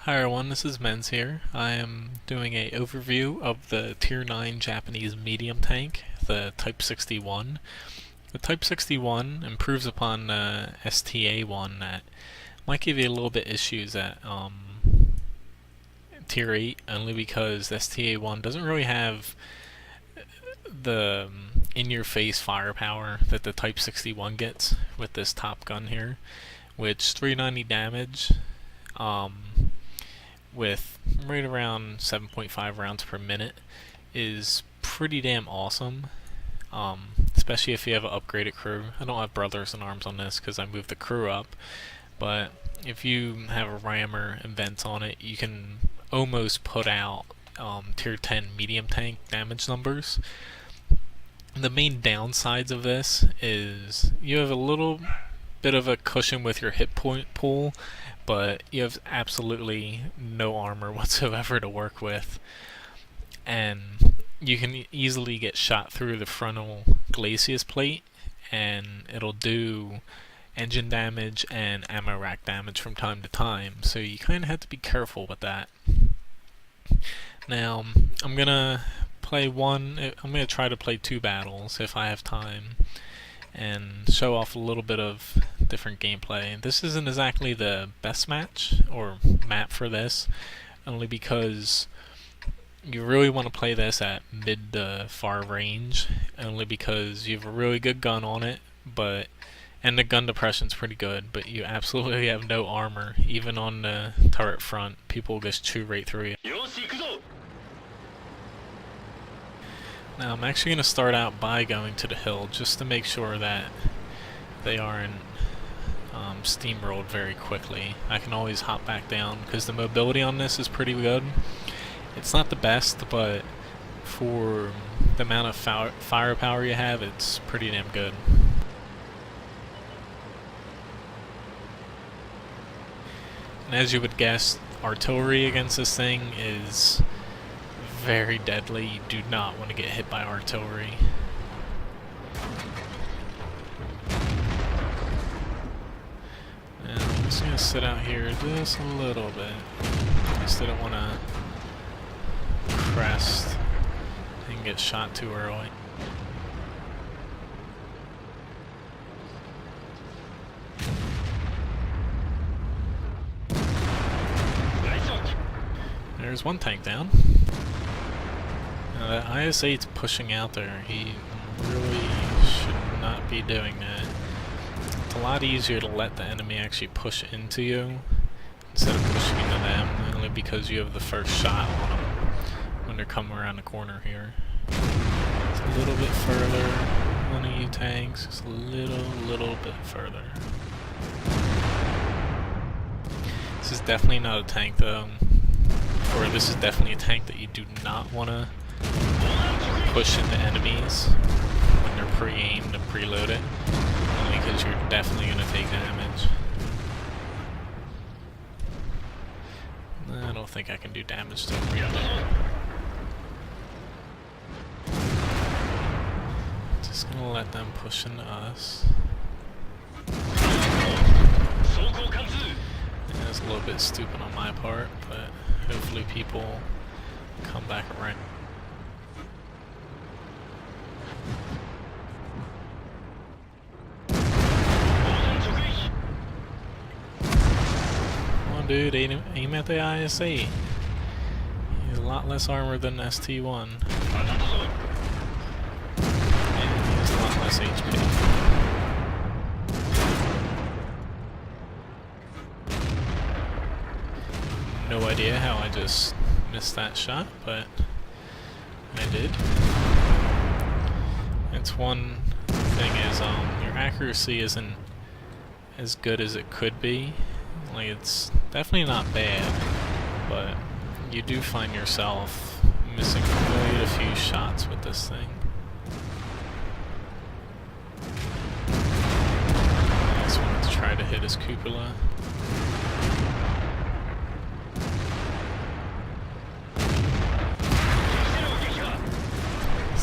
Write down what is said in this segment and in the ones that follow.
Hi everyone, this is Menz here. I am doing a overview of the Tier 9 Japanese medium tank, the Type 61. The Type 61 improves upon the STA-1 that might give you a little bit issues at Tier 8, only because the STA-1 doesn't really have the in-your-face firepower that the Type 61 gets with this top gun here, which 390 damage, with right around 7.5 rounds per minute is pretty damn awesome, especially if you have an upgraded crew. I don't have brothers in arms on this because I moved the crew up, but if you have a rammer and vents on it, you can almost put out tier 10 medium tank damage numbers. The main downsides of this is you have a little bit of a cushion with your hit point pool, but you have absolutely no armor whatsoever to work with, and you can easily get shot through the frontal glacis plate and it'll do engine damage and ammo rack damage from time to time, so you kind of have to be careful with that. Now I'm gonna try to play 2 battles if I have time and show off a little bit of different gameplay. This isn't exactly the best match or map for this, only because you really want to play this at mid to far range, only because you have a really good gun on it, and the gun depression's pretty good, but you absolutely have no armor. Even on the turret front, people will just chew right through you. Now I'm actually going to start out by going to the hill just to make sure that they aren't steamrolled very quickly. I can always hop back down because the mobility on this is pretty good. It's not the best, but for the amount of firepower you have, it's pretty damn good. And as you would guess, artillery against this thing is very deadly. You do not want to get hit by artillery. And I'm just going to sit out here just a little bit. Just didn't want to crest and get shot too early. There's one tank down. Now that IS-8's pushing out there. He really should not be doing that. It's a lot easier to let the enemy actually push into you instead of pushing into them, only because you have the first shot on them when they're coming around the corner here. It's a little bit further. One of you tanks, just a little bit further. This is definitely not a tank though. Or this is definitely a tank that you do not want to push into enemies when they're pre-aimed and preloaded, only because you're definitely going to take damage. I don't think I can do damage to them really. Just going to let them push into us. Yeah, it's a little bit stupid on my part, but hopefully people come back around. Come on dude, aim at the IS-8. He's a lot less armor than ST-1. And he has a lot less HP. No idea how I just missed that shot, but I did. It's one thing is your accuracy isn't as good as it could be. Like, it's definitely not bad, but you do find yourself missing quite a few shots with this thing. I just wanted to try to hit his cupola.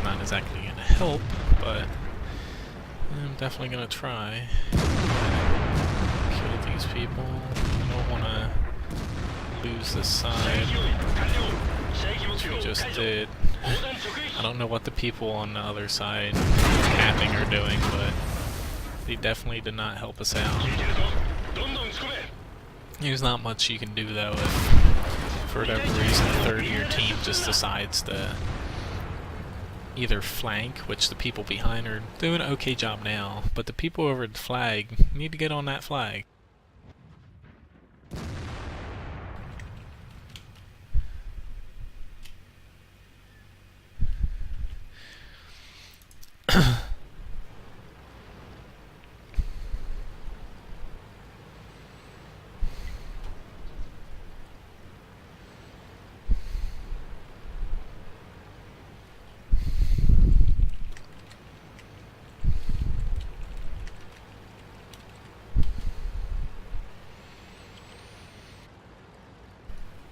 Not exactly going to help, but I'm definitely going to try. Kill these people. I don't want to lose this side. We just did. I don't know what the people on the other side capping are doing, but they definitely did not help us out. There's not much you can do though if, for whatever reason, the third of your team just decides to either flank, which the people behind are doing an okay job now, but the people over the flag need to get on that flag.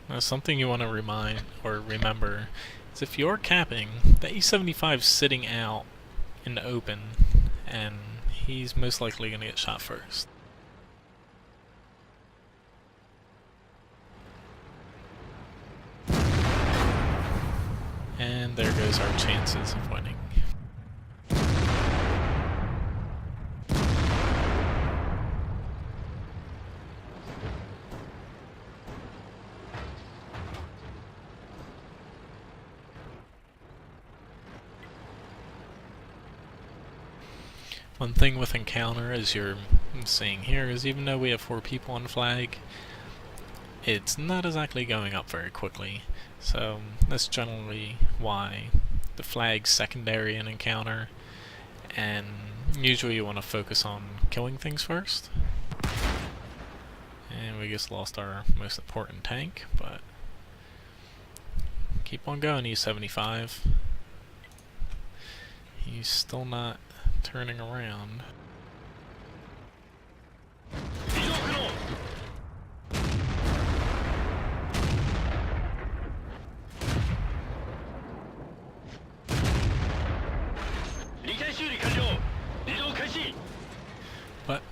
Now, something you want to remember is if you're capping, the E-75 is sitting out in the open, and he's most likely going to get shot first. And there goes our chances of winning. One thing with Encounter, as you're seeing here, is even though we have 4 people on the flag, it's not exactly going up very quickly. So that's generally why the flag's secondary in Encounter, and usually you want to focus on killing things first. And we just lost our most important tank, but keep on going, E-75. He's still not turning around. But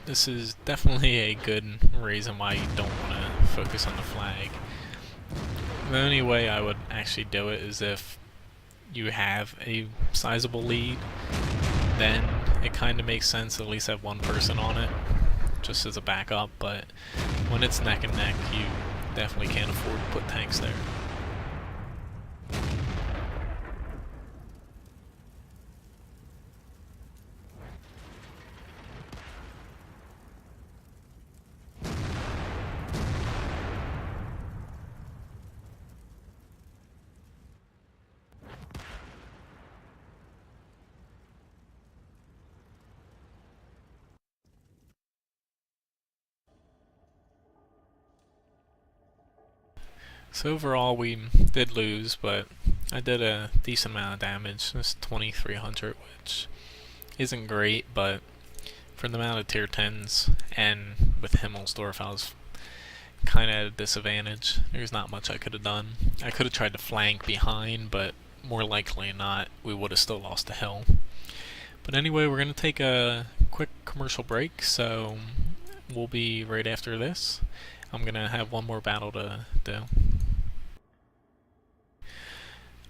this is definitely a good reason why you don't want to focus on the flag. The only way I would actually do it is if you have a sizable lead, then it kind of makes sense to at least have one person on it, just as a backup, but when it's neck and neck, you definitely can't afford to put tanks there. So overall we did lose, but I did a decent amount of damage. It's 2,300, which isn't great, but for the amount of tier 10s, and with Himmelsdorf I was kind of at a disadvantage. There's not much I could have done. I could have tried to flank behind, but more likely not, we would have still lost the hill. But anyway, we're going to take a quick commercial break, so we'll be right after this. I'm going to have one more battle to do.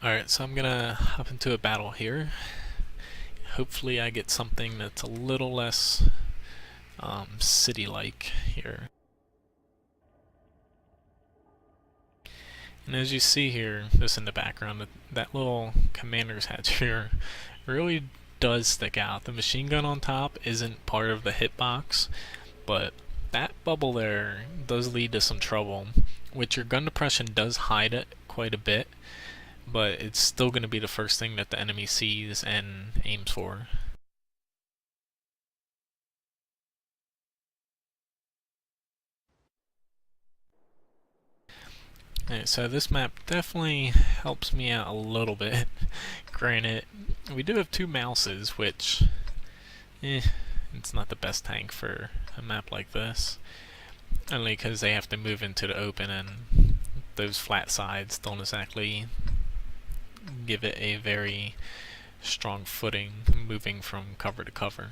Alright, so I'm gonna hop into a battle here. Hopefully I get something that's a little less city-like here. And as you see here, this in the background, that little commander's hatch here really does stick out. The machine gun on top isn't part of the hitbox, but that bubble there does lead to some trouble, which your gun depression does hide it quite a bit, but it's still going to be the first thing that the enemy sees and aims for. Alright, so this map definitely helps me out a little bit. Granted, we do have 2 mouses, which, it's not the best tank for a map like this. Only because they have to move into the open, and those flat sides don't exactly give it a very strong footing moving from cover to cover.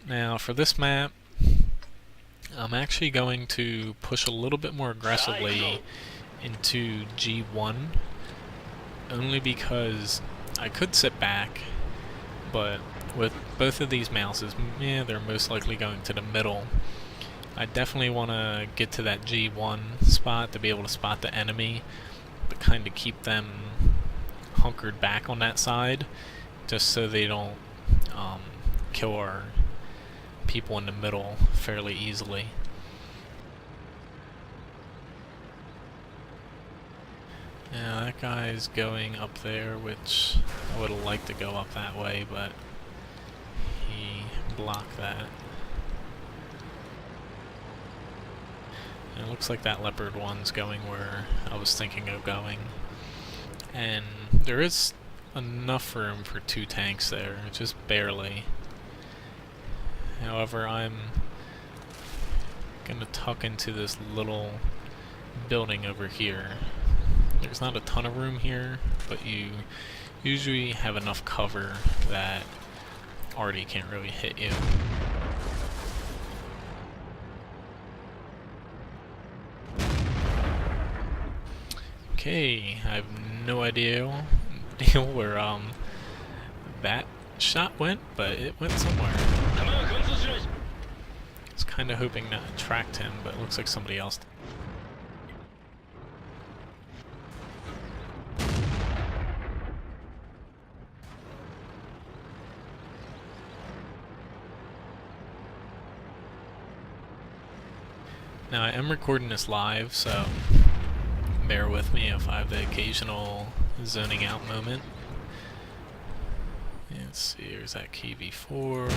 Now for this map, I'm actually going to push a little bit more aggressively into G1, only because I could sit back, but with both of these mouses, yeah, they're most likely going to the middle. I definitely want to get to that G1 spot to be able to spot the enemy, but kind of keep them hunkered back on that side, just so they don't kill our people in the middle fairly easily. Yeah, that guy's going up there, which I would have liked to go up that way, but he blocked that. And it looks like that leopard one's going where I was thinking of going. And there is enough room for 2 tanks there, just barely. However, I'm gonna tuck into this little building over here. There's not a ton of room here, but you usually have enough cover that Artie can't really hit you. Okay, I have no idea where that shot went, but it went somewhere. I was kind of hoping that it tracked him, but it looks like somebody else did. Now I am recording this live, so bear with me if I have the occasional zoning out moment. Let's see, here's that KV4.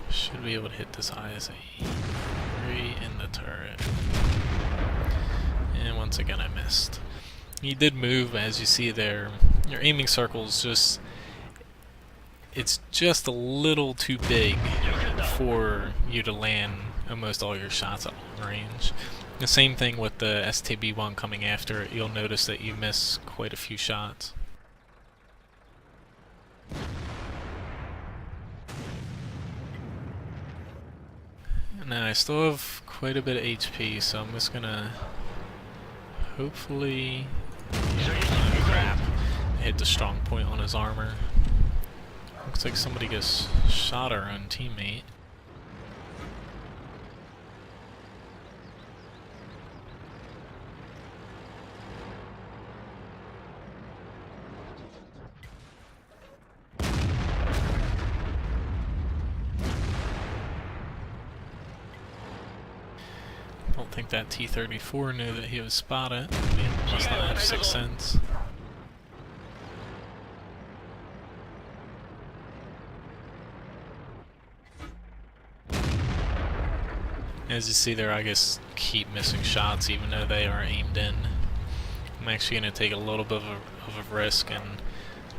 Should be able to hit this ISA right in the turret. And once again I missed. He did move, as you see there. Your aiming circle's just... it's just a little too big for you to land almost all your shots at long range. The same thing with the STB-1 coming after it. You'll notice that you miss quite a few shots. Now I still have quite a bit of HP, so I'm just gonna hopefully... crap. I hit the strong point on his armor. Looks like somebody gets shot our own teammate. I don't think that T-34 knew that he was spotted. He must not have 6th sense. As you see there, I just keep missing shots even though they are aimed in. I'm actually going to take a little bit of a risk and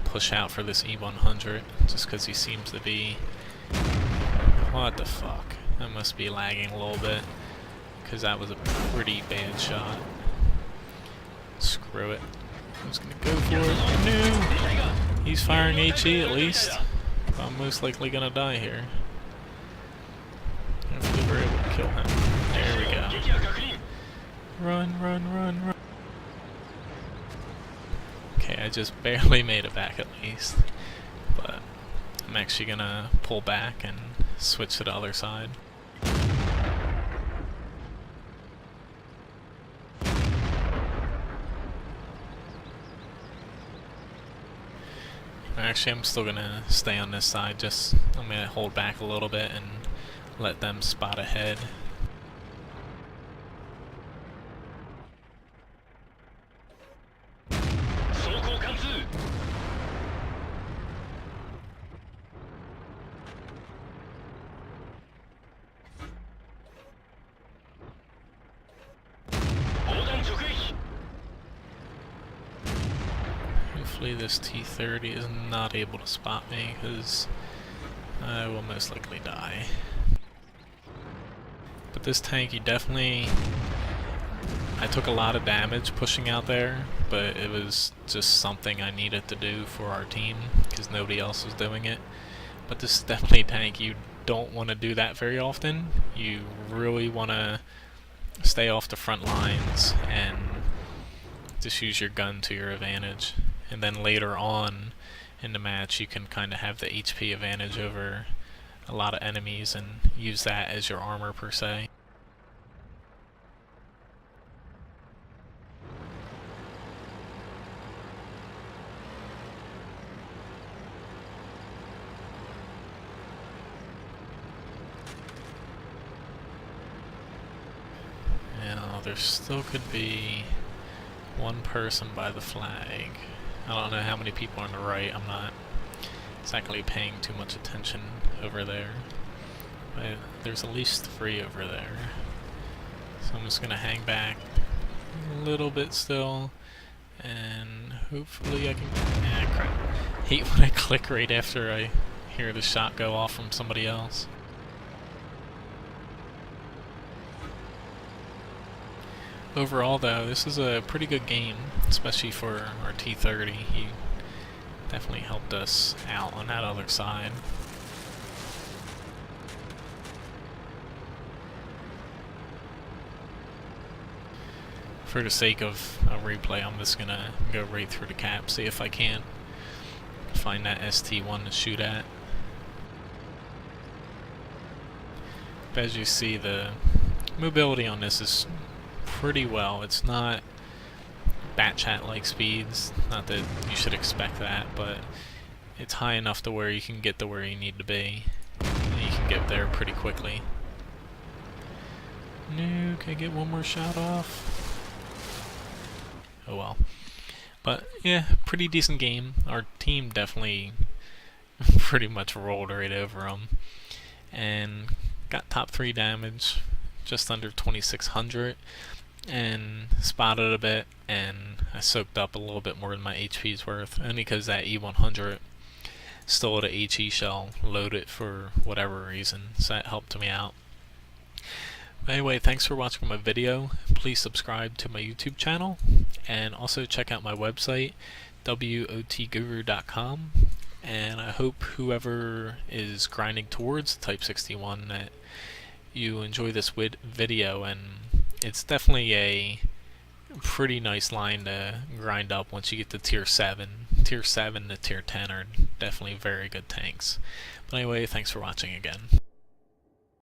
push out for this E100 just because he seems to be... what the fuck? I must be lagging a little bit because that was a pretty bad shot. Screw it. I'm just going to go for it. No! He's firing HE at least. I'm most likely going to die here. Hopefully we're able to kill him. There we go. Run, run, run, run. Okay, I just barely made it back at least. But I'm actually gonna pull back and switch to the other side. Actually, I'm still gonna stay on this side, just I'm gonna hold back a little bit and let them spot ahead. Hopefully this T-30 is not able to spot me, because I will most likely die. But this tank, you definitely... I took a lot of damage pushing out there, but it was just something I needed to do for our team because nobody else was doing it. But this is definitely a tank you don't want to do that very often. You really want to stay off the front lines and just use your gun to your advantage. And then later on in the match you can kind of have the HP advantage over a lot of enemies and use that as your armor per se. Now there still could be one person by the flag. I don't know how many people on the right. I'm not exactly paying too much attention over there. But there's at least 3 over there. So I'm just gonna hang back a little bit still, and hopefully I can... crap. Hate when I click right after I hear the shot go off from somebody else. Overall though, this is a pretty good game, especially for our T-30. He definitely helped us out on that other side. For the sake of a replay, I'm just gonna go right through the cap, see if I can't find that ST-1 to shoot at. But as you see, the mobility on this is pretty well. It's not Batchat-like speeds, not that you should expect that, but it's high enough to where you can get to where you need to be, and you can get there pretty quickly. No, can I get one more shot off? Oh well. But yeah, pretty decent game. Our team definitely pretty much rolled right over them, and got top 3 damage, just under 2,600. And spotted a bit, and I soaked up a little bit more than my HP's worth, only because that E100 stole the HE shell, loaded for whatever reason, so that helped me out. But anyway, thanks for watching my video. Please subscribe to my YouTube channel, and also check out my website, wotguru.com, and I hope whoever is grinding towards Type 61 that you enjoy this video, and it's definitely a pretty nice line to grind up once you get to Tier 7. Tier 7 to Tier 10 are definitely very good tanks. But anyway, thanks for watching again.